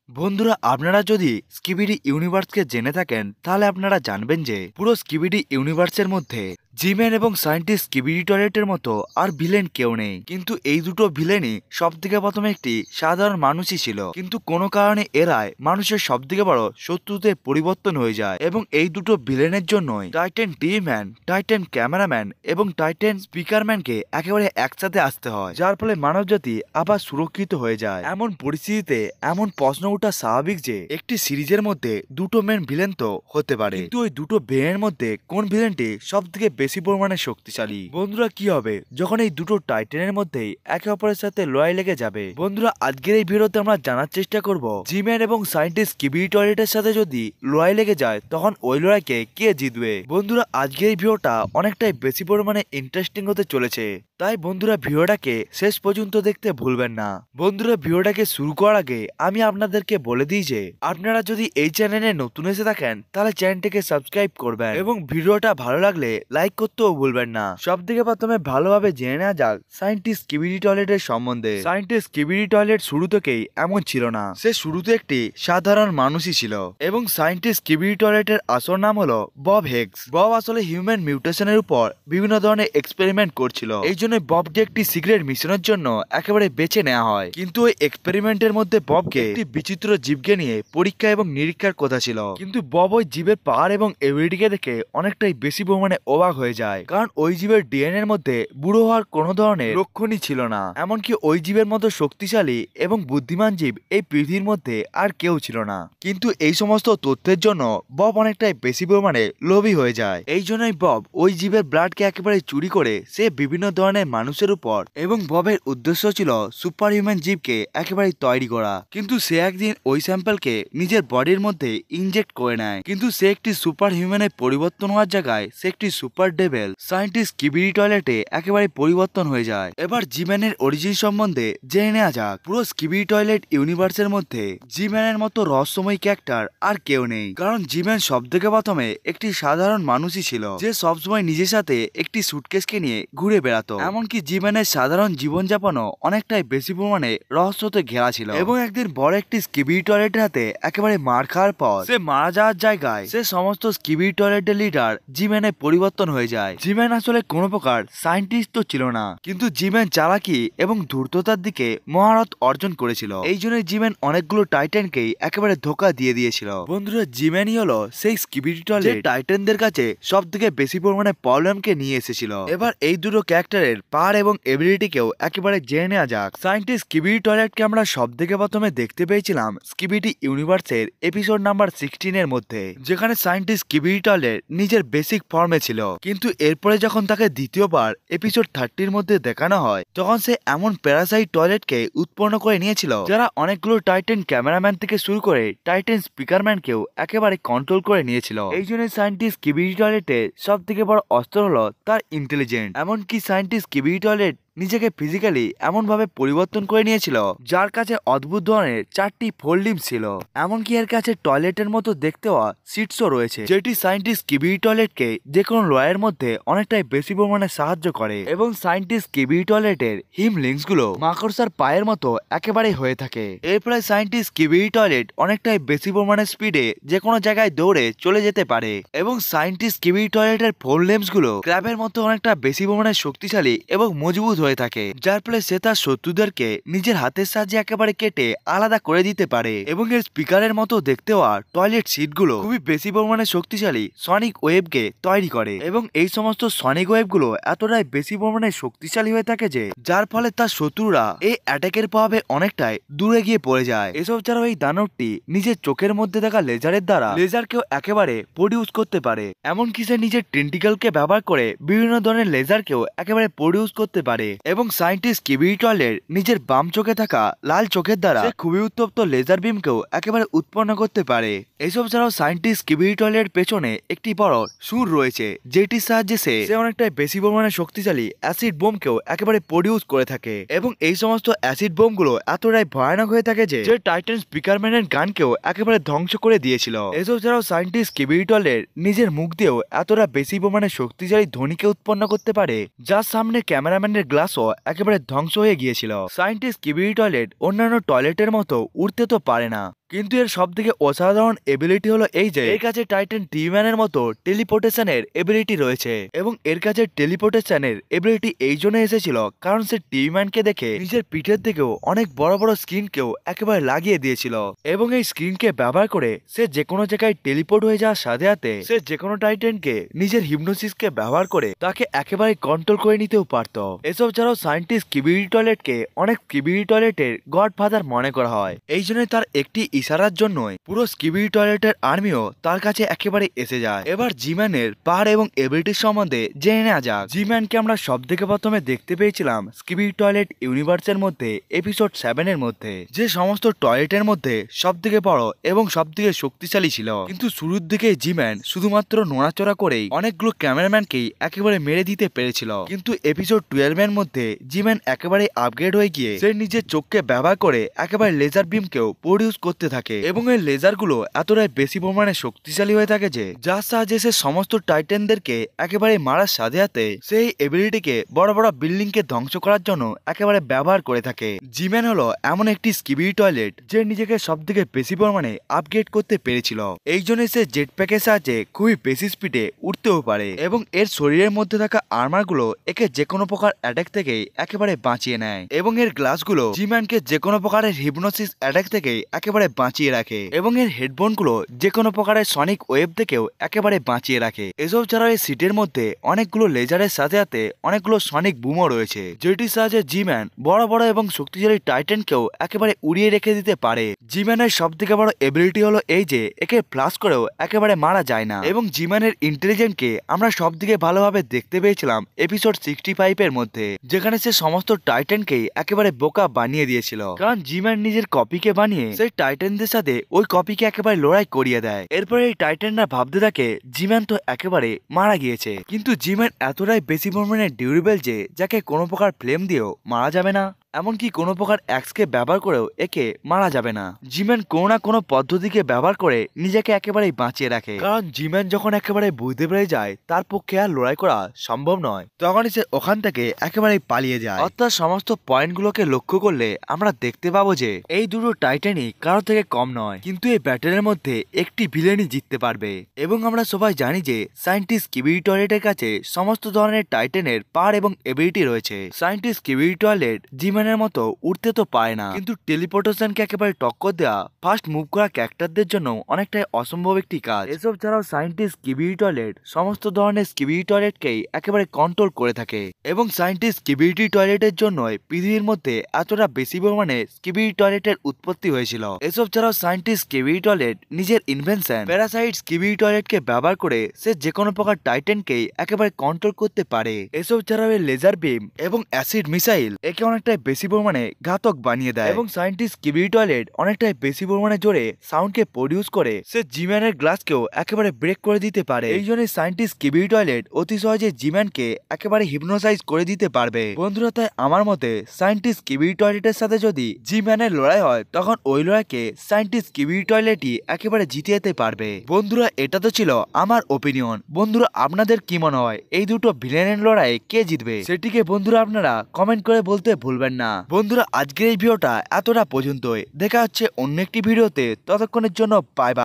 বন্ধুরা, আপনারা যদি স্কিবিডি ইউনিভার্সকে জেনে থাকেন তাহলে আপনারা জানবেন যে পুরো স্কিবিডি ইউনিভার্সের মধ্যে জিম্যান এবং সায়েন্টিস্ট স্কিবিডি টয়লেটের মতো আর ভিলেন কেউ নেই। কিন্তু এই দুটো ভিলেনই সব থেকে প্রথমে একটি সাধারণ মানুষই ছিল, কিন্তু কোনো কারণে এরাই মানুষের সব থেকে বড় শত্রুতে পরিবর্তন হয়ে যায়। এবং এই দুটো ভিলেনের জন্যই টাইটান টি-ম্যান, টাইটান ক্যামেরাম্যান এবং টাইটান স্পিকারম্যানকে একেবারে একসাথে আসতে হয়, যার ফলে মানবজাতি আবার সুরক্ষিত হয়ে যায়। এমন পরিস্থিতিতে এমন প্রশ্ন ওঠা স্বাভাবিক যে একটি সিরিজের মধ্যে দুটো মেন ভিলেন তো হতে পারে, কিন্তু ওই দুটো ভিলেনের মধ্যে কোন ভিলেনটি সব থেকে বেশি পরিমাণে শক্তিশালী? বন্ধুরা, কি হবে যখন এই দুটো টাইটানের মধ্যেই একে অপরের সাথে লড়াই লেগে যাবে? বন্ধুরা, আজকের এই ভিডিওতে আমরা জানার চেষ্টা করব জিম্যান এবং সায়েন্টিস্ট স্কিবিডি টয়লেটের সাথে যদি লড়াই লেগে যায় তখন ওই লড়াইকে কে জিতবে। বন্ধুরা, আজকের এই ভিডিওটা অনেকটাই বেশি পরিমাণে ইন্টারেস্টিং হতে চলেছে, তাই বন্ধুরা ভিডিওটাকে শেষ পর্যন্ত দেখতে ভুলবেন না। বন্ধুরা, ভিডিওটাকে শুরু করার আগে আমি আপনাদেরকে বলে দিই যে আপনারা যদি এই চ্যানেলে নতুন এসে থাকেন তাহলে চ্যানেলটিকে সাবস্ক্রাইব করবেন এবং ভিডিওটা ভালো লাগলে লাইক করতেও ভুলবেন না। সব থেকে প্রথমে ভালোভাবে জেনে নেওয়া যাক সায়েন্টিস্ট স্কিবিডি টয়লেটের সম্বন্ধে। সায়েন্টিস্ট স্কিবিডি টয়লেট শুরু থেকেই এমন ছিল না, সে শুরুতে একটি সাধারণ মানুষই ছিল এবং সায়েন্টিস্ট স্কিবিডি টয়লেটের আসল নাম হলো বব হেগস। বব আসলে হিউম্যান মিউটেশনের উপর বিভিন্ন ধরনের এক্সপেরিমেন্ট করছিল, এই জন্য ববকে একটি সিক্রেট মিশনের জন্য একেবারে বেছে নেওয়া হয়। কিন্তু ওই এক্সপেরিমেন্টের মধ্যে ববকে একটি বিচিত্র জীবকে নিয়ে পরীক্ষা এবং নিরীক্ষার কথা ছিল, কিন্তু বব ওই জীবের পাওয়ার এবং এবিলিটিকে দেখে অনেকটাই বেশি পরিমাণে অবাক হয়ে যায়, কারণ ওই জীবের ডিএনএর মধ্যে বুড়ো হওয়ার কোনো ধরনের লক্ষণই ছিল না। এমনকি ওই জীবের মতো শক্তিশালী এবং বুদ্ধিমান জীব এই পৃথিবীর মধ্যে আর কেউ ছিল না। কিন্তু এই সমস্ত তথ্যের জন্য বব অনেকটাই বেশি পরিমাণে লোভী হয়ে যায়। এই জন্যই বব ওই জীবের ব্লাডকে একেবারে চুরি করে সে বিভিন্ন ধরনের মানুষের উপর, এবং ববের উদ্দেশ্য ছিল সুপার হিউম্যান জীবকে একেবারে তৈরি করা। কিন্তু সে একদিন ওই স্যাম্পলকে নিজের বডির মধ্যে ইনজেক্ট করে নেয়, কিন্তু সে একটি সুপার হিউম্যানে পরিবর্তন হওয়ার জায়গায় সে একটি সুপার ডেভিল সায়েন্টিস্ট স্কিবিডি টয়লেটে একেবারে পরিবর্তন হয়ে যায়। এবার জিম্যানের অরিজিন সম্বন্ধে জেনে নেওয়া যাক। পুরো স্কিবিডি টয়লেট ইউনিভার্সের মধ্যে জিম্যানের মতো রহস্যময় ক্যারেক্টার আর কেউ নেই, কারণ জিম্যান সব থেকে প্রথমে একটি সাধারণ মানুষই ছিল যে সবসময় নিজের সাথে একটি সুটকেসকে নিয়ে ঘুরে বেড়াতো। এমনকি জিম্যানের সাধারণ জীবনযাপনও অনেকটাই বেশি পরিমাণে রহস্যতে ঘেরা ছিল, এবং একদিন বড় একটি স্কিবিডি টয়লেটের হাতে একেবারে মার খাওয়ার পর সে মারা যাওয়ার জায়গায় সে সমস্ত স্কিবিডি টয়লেটের লিডার জিম্যানে পরিবর্তন হয়ে যায়। জিম্যান আসলে কোনো প্রকার সায়েন্টিস্ট তো ছিল না, কিন্তু জিম্যান চালাকি এবং ধূর্ততার দিকে মহারত অর্জন করেছিল। এই জন্য জিম্যান অনেকগুলো টাইটানকেই একেবারে ধোকা দিয়ে দিয়েছিল। বন্ধুরা, জিম্যানই হলো সেই স্কিবিডি টয়লেট যে টাইটানদের কাছে সব থেকে বেশি পরিমাণে প্রবলেমকে নিয়ে এসেছিল। এবার এই দুটো ক্যারেক্টারের পাওয়ার এবং এবিলিটিকেও একেবারে জেনে নেওয়া যাক। সায়েন্টিস্ট স্কিবিডি টয়লেটকে আমরা সব থেকে প্রথমে দেখতে পেয়েছিলাম স্কিবিডি ইউনিভার্সের এপিসোড নাম্বার 16 এর মধ্যে, যেখানে সায়েন্টিস্ট স্কিবিডি টয়লেট নিজের বেসিক ফর্মে ছিল। কিন্তু এরপরে যখন তাকে দ্বিতীয়বার এপিসোড 30 মধ্যে দেখানো হয় তখন সে এমন প্যারাসাইট টয়লেটকে উৎপন্ন করে নিয়েছিল যারা অনেকগুলো টাইটান ক্যামেরাম্যান থেকে শুরু করে টাইটান স্পিকারম্যানকেও একেবারে কন্ট্রোল করে নিয়েছিল। এই জন্য সায়েন্টিস্ট স্কিবিডি টয়লেটের সব থেকে বড় অস্ত্র হলো তার ইন্টেলিজেন্ট। এমনকি সায়েন্টিস্ট স্কিবিডি টয়লেট নিজেকে ফিজিক্যালি এমন ভাবে পরিবর্তন করে নিয়েছিল যার কাছে অদ্ভুত ধরনের 4টি ফোল্ডিং ছিল। এমনকি এর কাছে টয়লেটের মতো দেখতে হওয়া সিটসও রয়েছে, যেটি সায়েন্টিস্ট স্কিবিডি টয়লেটকে যে কোনো লয়ের মধ্যে অনেকটাই বেশি পরিমাণে সাহায্য করে। এবং সায়েন্টিস্ট স্কিবিডি টয়লেটের হিম লিঙ্কস গুলো মাকড়সার পায়ের মতো একেবারে হয়ে থাকে। এরপরে সায়েন্টিস্ট স্কিবিডি টয়লেট অনেকটাই বেশি পরিমাণে স্পিডে যে কোনো জায়গায় দৌড়ে চলে যেতে পারে। এবং সায়েন্টিস্ট স্কিবিডি টয়লেটের ফোল্ডেমস গুলো ক্র্যাবের মতো অনেকটা বেশি পরিমাণে শক্তিশালী এবং মজবুত হয়ে থাকে, যার ফলে সে তার শত্রুদেরকে নিজের হাতের সাহায্যে একেবারে কেটে আলাদা করে দিতে পারে। এবং এর স্পিকারের মতো দেখতে হওয়া টয়লেট সিটগুলো খুবই বেশি পরিমাণে শক্তিশালী সনিক ওয়েভকে তৈরি করে, এবং এই সমস্ত সনিক ওয়েভগুলো এতটাই বেশি পরিমাণে শক্তিশালী হয়ে থাকে যে যার ফলে তার শত্রুরা এই অ্যাটাকের প্রভাবে অনেকটাই দূরে গিয়ে পড়ে যায়। এসব ছাড়াও এই দানবটি নিজের চোখের মধ্যে দেখা লেজারের দ্বারা লেজারকেও একেবারে প্রডিউস করতে পারে। এমনকি সে নিজের টেন্টিকলকে ব্যবহার করে বিভিন্ন ধরনের লেজারকেও একেবারে প্রডিউস করতে পারে। এবং সায়েন্টিস্ট স্কিবিডি টয়লেট নিজের বাম চোখে থাকা লাল চোখের দ্বারা খুবই উত্তপ্ত লেজার বিমকেও একেবারে উৎপন্ন করতে পারে। এসব ছাড়াও সায়েন্টিস্ট স্কিবিডি টয়লেটের পেছনে একটি বড় সুর রয়েছে, যেটির সাহায্যে সে অনেকটাই বেশি পরিমাণে শক্তিশালী অ্যাসিড বোমকেও একেবারে প্রডিউস করে থাকে। এবং এই সমস্ত অ্যাসিড বোমগুলো এতটাই ভয়ানক হয়ে থাকে যে টাইটান স্পিকারম্যানের গানকেও একেবারে ধ্বংস করে দিয়েছিল। এসব ছাড়াও সায়েন্টিস্ট স্কিবিডি টয়লেট নিজের মুখ দিয়েও এতটা বেশি পরিমাণে শক্তিশালী ধ্বনিকে উৎপন্ন করতে পারে যার সামনে ক্যামেরাম্যানের গ্লাসও একেবারে ধ্বংস হয়ে গিয়েছিল। সায়েন্টিস্ট স্কিবিডি টয়লেট অন্যান্য টয়লেটের মতো উড়তে তো পারে না, কিন্তু এর সব থেকে অসাধারণ এবিলিটি হলো এই যে এর কাছে টাইটান টি-ম্যানের মতো টেলিপোর্টেশনের এবিলিটি রয়েছে এবং এর কাছে টেলিপোর্টেশনের এবিলিটি এই জন্য এসেছিল কারণ সে টি-ম্যানকে দেখে নিজের পিঠের দিকেও অনেক বড় বড় স্ক্রিনকেও একেবারে লাগিয়ে দিয়েছিল এবং এই স্ক্রিনকে ব্যবহার করে সে যে কোনো জায়গায় টেলিপোর্ট হয়ে যাওয়ার সাথে সাথে সে যে কোনো টাইটানকে নিজের হিপনোসিসকে ব্যবহার করে তাকে একেবারে কন্ট্রোল করে নিতেও পারত। এসব ছাড়াও সায়েন্টিস্ট স্কিবিডি টয়লেটকে অনেক স্কিবিডি টয়লেটের গডফাদার মনে করা হয়। এই জন্য তার একটি ইশারার জন্যই পুরো স্কিবিডি টয়লেটের আর্মিও তার কাছে একেবারে এসে যায়। এবার জিম্যানের পাওয়ার এবং এবিলিটির সম্বন্ধে জেনে নেওয়া যাক। জিম্যানকে আমরা সব থেকে প্রথমে দেখতে পেয়েছিলাম স্কিবিডি টয়লেট ইউনিভার্সের মধ্যে এপিসোড 7 এর মধ্যে, যে সমস্ত টয়লেটের মধ্যে সব থেকে বড় এবং সব থেকে শক্তিশালী ছিল। কিন্তু শুরুর দিকে জিম্যান শুধুমাত্র নড়াচড়া করেই অনেকগুলো ক্যামেরাম্যানকেই একেবারে মেরে দিতে পেরেছিল, কিন্তু এপিসোড 12 এর মধ্যে জিম্যান একেবারে আপগ্রেড হয়ে গিয়ে সে নিজের চোখকে ব্যবহার করে একেবারে লেজার বিমকেও প্রডিউস করতে থাকে এবং এই লেজারগুলো এতটাই বেশি পরিমাণে শক্তিশালী হয়ে থাকে যে যার সাহায্যে সে সমস্ত টাইটানদেরকে একেবারে মারার সাথে সাথে সেই এবিলিটিকে বড় বড় বিল্ডিং কে ধ্বংস করার জন্য একেবারে ব্যবহার করে থাকে। জিম্যান হলো এমন একটি স্কিবিডি টয়লেট যে নিজেকে সব থেকে বেশি পরিমাণে আপগ্রেড করতে পেরেছিল। এই জন্য সে জেট প্যাকের সাহায্যে খুবই বেশি স্পিডে উঠতেও পারে এবং এর শরীরের মধ্যে থাকা আর্মারগুলো একে যে কোনো প্রকার অ্যাটাক থেকে একেবারে বাঁচিয়ে নেয় এবং এর গ্লাসগুলো জিম্যানকে যে কোনো প্রকারের হিপনোসিস অ্যাটাক থেকে একেবারে বাঁচিয়ে রাখে এবং এর হেডফোনগুলো যে কোনো প্রকারের সনিক ওয়েভ থেকেও একেবারে বাঁচিয়ে রাখে। এসব ছাড়াও এই সিটের মধ্যে অনেকগুলো লেজারের সাথে সাথে অনেকগুলো সনিক বুমও রয়েছে, যেটির সাহায্যে জিম্যান বড় বড় এবং শক্তিশালী টাইটানকেও একেবারে উড়িয়ে রেখে দিতে পারে। জিম্যানের সব থেকে বড় এবিলিটি হলো এই যে একে ফ্লাশ করেও একেবারে মারা যায় না এবং জিম্যানের ইন্টেলিজেন্টকে আমরা সব দিকে ভালোভাবে দেখতে পেয়েছিলাম এপিসোড 65 এর মধ্যে, যেখানে সে সমস্ত টাইটানকেই একেবারে বোকা বানিয়ে দিয়েছিল কারণ জিম্যান নিজের কপিকে বানিয়ে সেই টাইটানদের সাথে ওই কপিকে একেবারে লড়াই করিয়ে দেয়। এরপরে এই টাইটানরা ভাবতে থাকে জিম্যান তো একেবারে মারা গিয়েছে, কিন্তু জিম্যান এতটাই বেশি পরিমাণে ডিউরেবল যে যাকে কোনো প্রকার ফ্লেম দিয়েও মারা যাবে না, এমনকি কোনো প্রকার অ্যাক্সকে ব্যবহার করেও একে মারা যাবে না। জিম্যান কোনো না কোনো পদ্ধতিকে ব্যবহার করে নিজেকে একেবারেই বাঁচিয়ে রাখে, কারণ জিম্যান যখন একেবারে বুঝতে পেরে যায় তার পক্ষে আর লড়াই করা সম্ভব নয়, তখনই সে ওখান থেকে একেবারেই পালিয়ে যায়। অর্থাৎ সমস্ত পয়েন্টগুলোকে লক্ষ্য করলে আমরা দেখতে পাবো যে এই দুটো টাইটানই কারো থেকে কম নয়, কিন্তু এই ব্যাটেলের মধ্যে একটি ভিলেনই জিততে পারবে এবং আমরা সবাই জানি যে সায়েন্টিস্ট স্কিবিডি টয়লেটের কাছে সমস্ত ধরনের টাইটানের পাওয়ার এবং এবিলিটি রয়েছে। সায়েন্টিস্ট স্কিবিডি টয়লেট জিম্যানের মতো উঠতে তো পারে না, কিন্তু টেলিপোর্টেশনকে একেবারে টক্কর দেওয়া ফাস্ট মুভ করা ক্যারেক্টারদের জন্য অনেকটাই অসম্ভব একটি কাজ। এসব ছাড়াও সায়েন্টিস্ট স্কিবিডি টয়লেট সমস্ত ধরনের স্কিবিডি টয়লেটকেই একেবারে কন্ট্রোল করে থাকে এবং সায়েন্টিস্ট স্কিবিডি টয়লেটের জন্যই পৃথিবীর মধ্যে এতটা বেশি পরিমাণে স্কিবিডি টয়লেটের উৎপত্তি হয়েছিল। এসব ছাড়াও সায়েন্টিস্ট স্কিবিডি টয়লেট নিজের ইনভেনশন প্যারাসাইট স্কিবিডি টয়লেটকে ব্যবহার করে সে যে কোনো প্রকার টাইটানকেই একেবারে কন্ট্রোল করতে পারে। এসব ছাড়াও লেজার বিম এবং অ্যাসিড মিসাইল একে অনেকটাই বেশি পরিমাণে ঘাতক বানিয়ে দেয় এবং সায়েন্টিস্ট স্কিবিডি টয়লেট অনেকটাই বেশি পরিমাণে জোরে সাউন্ডকে প্রডিউস করে সে জিম্যানের গ্লাসকেও একেবারে ব্রেক করে দিতে পারে। এই জন্য সায়েন্টিস্ট স্কিবিডি টয়লেট অতি সহজে জিম্যানকে একেবারে হিপনোসাইজ করে দিতে পারবে। বন্ধুরা, তাই আমার মতে সায়েন্টিস্ট স্কিবিডি টয়লেটের সাথে যদি জিম্যানের লড়াই হয় তখন ওই লড়াইকে সায়েন্টিস্ট স্কিবিডি টয়লেটই একেবারে জিতে যেতে পারবে। বন্ধুরা, এটা তো ছিল আমার ওপিনিয়ন। বন্ধুরা, আপনাদের কি মনে হয় এই দুটো ভিলেনের লড়াই কে জিতবে সেটিকে বন্ধুরা আপনারা কমেন্ট করে বলতে ভুলবেন না। বন্ধুরা, আজকের এই ভিডিওটা এতটা পর্যন্তই। দেখা হচ্ছে অন্য একটি ভিডিওতে, ততক্ষণের জন্য বাই বাই।